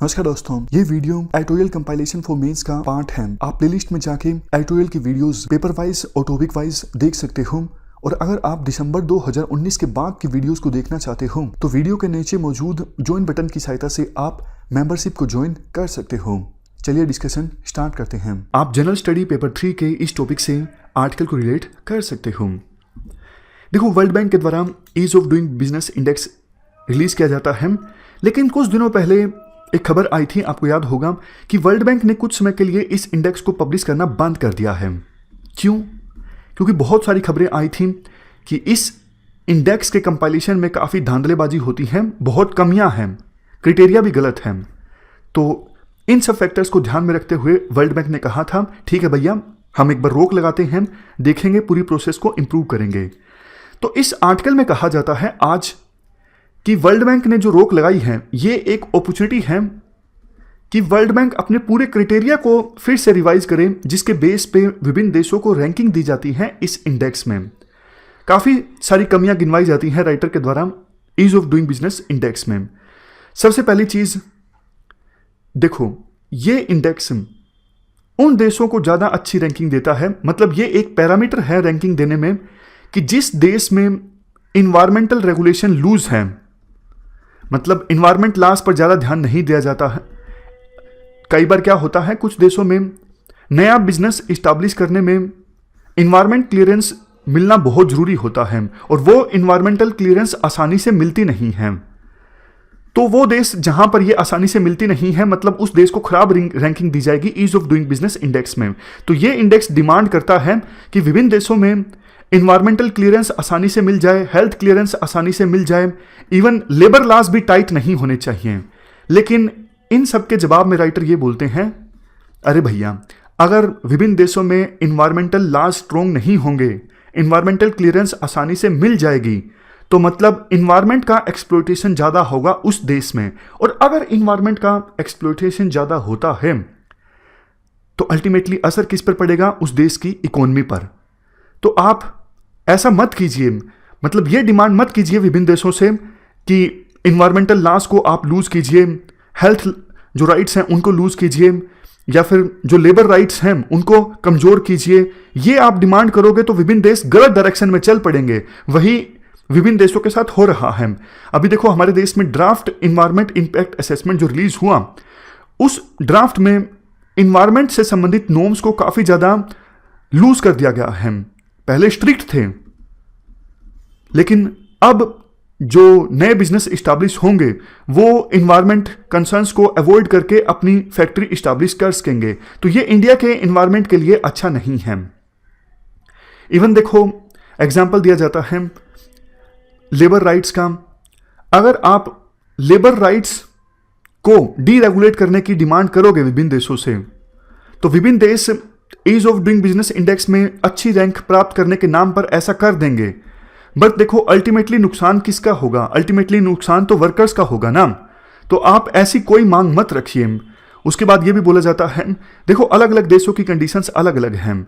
नमस्कार दोस्तों, ये video editorial compilation for mains का पार्ट है। आप प्लेलिस्ट में जाके एडिटोरियल की वीडियोस पेपर वाइज और टॉपिक वाइज देख सकते हो। और अगर आप दिसंबर 2019 के बाद की वीडियोस को देखना चाहते हो तो वीडियो के नीचे मौजूद ज्वाइन बटन की सहायता से आप मेंबरशिप को ज्वाइन कर सकते हो। चलिए डिस्कशन स्टार्ट करते हैं। आप जनरल स्टडी पेपर 3 के इस टॉपिक से आर्टिकल को रिलेट कर सकते हो। देखो, वर्ल्ड बैंक के द्वारा ease of doing business index release किया जाता है, लेकिन कुछ दिनों पहले एक खबर आई थी, आपको याद होगा कि वर्ल्ड बैंक ने कुछ समय के लिए इस इंडेक्स को पब्लिश करना बंद कर दिया है। क्यों? क्योंकि बहुत सारी खबरें आई थी कि इस इंडेक्स के कंपाइलेशन में काफ़ी धांधलेबाजी होती है, बहुत कमियां हैं, क्राइटेरिया भी गलत हैं। तो इन सब फैक्टर्स को ध्यान में रखते हुए वर्ल्ड बैंक ने कहा था, ठीक है भैया, हम एक बार रोक लगाते हैं, देखेंगे, पूरी प्रोसेस को इंप्रूव करेंगे। तो इस आर्टिकल में कहा जाता है आज कि वर्ल्ड बैंक ने जो रोक लगाई है, ये एक अपॉर्चुनिटी है कि वर्ल्ड बैंक अपने पूरे क्राइटेरिया को फिर से रिवाइज करे, जिसके बेस पे विभिन्न देशों को रैंकिंग दी जाती है। इस इंडेक्स में काफ़ी सारी कमियां गिनवाई जाती हैं राइटर के द्वारा ease of doing business index में। सबसे पहली चीज़ देखो, ये इंडेक्स उन देशों को ज़्यादा अच्छी रैंकिंग देता है। मतलब ये एक पैरामीटर है रैंकिंग देने में कि जिस देश में इन्वायरमेंटल रेगुलेशन लूज है, मतलब इन्वायरमेंट लॉस पर ज़्यादा ध्यान नहीं दिया जाता है। कई बार क्या होता है, कुछ देशों में नया बिजनेस इस्टेब्लिश करने में इन्वायरमेंट क्लियरेंस मिलना बहुत ज़रूरी होता है और वो इन्वायरमेंटल क्लियरेंस आसानी से मिलती नहीं है। तो वो देश जहां पर ये आसानी से मिलती नहीं है, मतलब उस देश को खराब रैंकिंग दी जाएगी ease of doing business index में। तो ये इंडेक्स डिमांड करता है कि विभिन्न देशों में इन्वायरमेंटल क्लियरेंस आसानी से मिल जाए, हेल्थ क्लियरेंस आसानी से मिल जाए, इवन लेबर लॉस भी टाइट नहीं होने चाहिए। लेकिन इन सब के जवाब में राइटर ये बोलते हैं, अरे भैया, अगर विभिन्न देशों में इन्वायरमेंटल लॉस स्ट्रोंग नहीं होंगे, इन्वायरमेंटल क्लियरेंस आसानी से मिल जाएगी, तो मतलब इन्वायरमेंट का एक्सप्लॉयटेशन ज़्यादा होगा उस देश में। और अगर इन्वायरमेंट का एक्सप्लॉयटेशन ज़्यादा होता है तो अल्टीमेटली असर किस पर पड़ेगा? उस देश की इकोनॉमी पर। तो आप ऐसा मत कीजिए, मतलब ये डिमांड मत कीजिए विभिन्न देशों से कि इन्वायरमेंटल लॉस को आप लूज कीजिए, हेल्थ जो राइट्स हैं उनको लूज कीजिए, या फिर जो लेबर राइट्स हैं उनको कमजोर कीजिए। ये आप डिमांड करोगे तो विभिन्न देश गलत डायरेक्शन में चल पड़ेंगे। वही विभिन्न देशों के साथ हो रहा है। अभी देखो, हमारे देश में ड्राफ्ट इन्वायरमेंट इंपैक्ट असेसमेंट जो रिलीज हुआ, उस ड्राफ्ट में इन्वायरमेंट से संबंधित नॉर्म्स को काफी ज्यादा लूज कर दिया गया है। पहले स्ट्रिक्ट थे, लेकिन अब जो नए बिजनेस इस्टेब्लिश होंगे वो इन्वायरमेंट कंसर्न्स को अवॉइड करके अपनी फैक्ट्री इस्टेब्लिश कर सकेंगे। तो ये इंडिया के इन्वायरमेंट के लिए अच्छा नहीं है। इवन देखो, एग्जाम्पल दिया जाता है लेबर राइट्स का। अगर आप लेबर राइट्स को डीरेगुलेट करने की डिमांड करोगे विभिन्न देशों से, तो विभिन्न देश ease of doing business index में अच्छी रैंक प्राप्त करने के नाम पर ऐसा कर देंगे। बट देखो, अल्टीमेटली नुकसान किसका होगा? अल्टीमेटली नुकसान तो वर्कर्स का होगा ना। तो आप ऐसी कोई मांग मत रखिए। उसके बाद ये भी बोला जाता है, देखो, अलग अलग देशों की कंडीशंस अलग अलग हैं।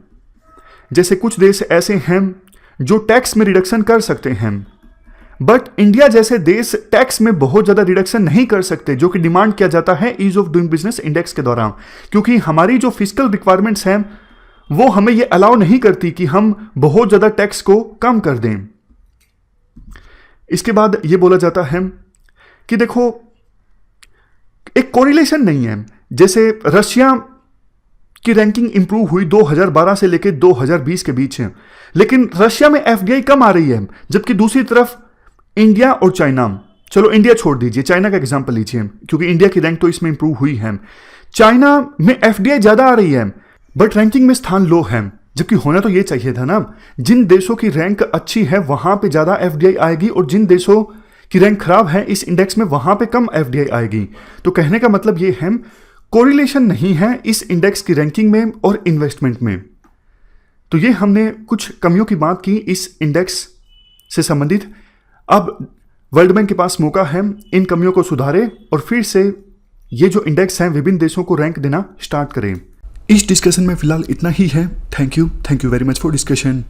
जैसे कुछ देश ऐसे हैं जो टैक्स में रिडक्शन कर सकते हैं, बट इंडिया जैसे देश टैक्स में बहुत ज़्यादा रिडक्शन नहीं कर सकते, जो कि डिमांड किया जाता है ease of doing business index के दौरान, क्योंकि हमारी जो फिस्कल रिक्वायरमेंट्स हैं वो हमें ये अलाउ नहीं करती कि हम बहुत ज़्यादा टैक्स को कम कर दें। इसके बाद ये बोला जाता है कि देखो, एक कोरिलेशन नहीं है। जैसे रशिया की रैंकिंग इंप्रूव हुई 2012 से लेकर 2020 के बीच है, लेकिन रशिया में एफडीआई कम आ रही है, जबकि दूसरी तरफ इंडिया और चाइना, चलो इंडिया छोड़ दीजिए, चाइना का एग्जांपल लीजिए, क्योंकि इंडिया की रैंक तो इसमें इंप्रूव हुई है। चाइना में एफडीआई ज्यादा आ रही है, बट रैंकिंग में स्थान लो है, जबकि होना तो ये चाहिए था ना। जिन देशों की रैंक अच्छी है वहां पे ज्यादा एफडीआई आएगी, और जिन देशों की रैंक खराब है इस इंडेक्स में वहां पे कम एफडीआई आएगी। तो कहने का मतलब ये है, कोरिलेशन नहीं है इस इंडेक्स की रैंकिंग में और इन्वेस्टमेंट में। तो ये हमने कुछ कमियों की बात की इस इंडेक्स से संबंधित। अब वर्ल्ड बैंक के पास मौका है इन कमियों को सुधारे और फिर से ये जो इंडेक्स है विभिन्न देशों को रैंक देना स्टार्ट करें। इस डिस्कशन में फिलहाल इतना ही है। Thank you very much for discussion.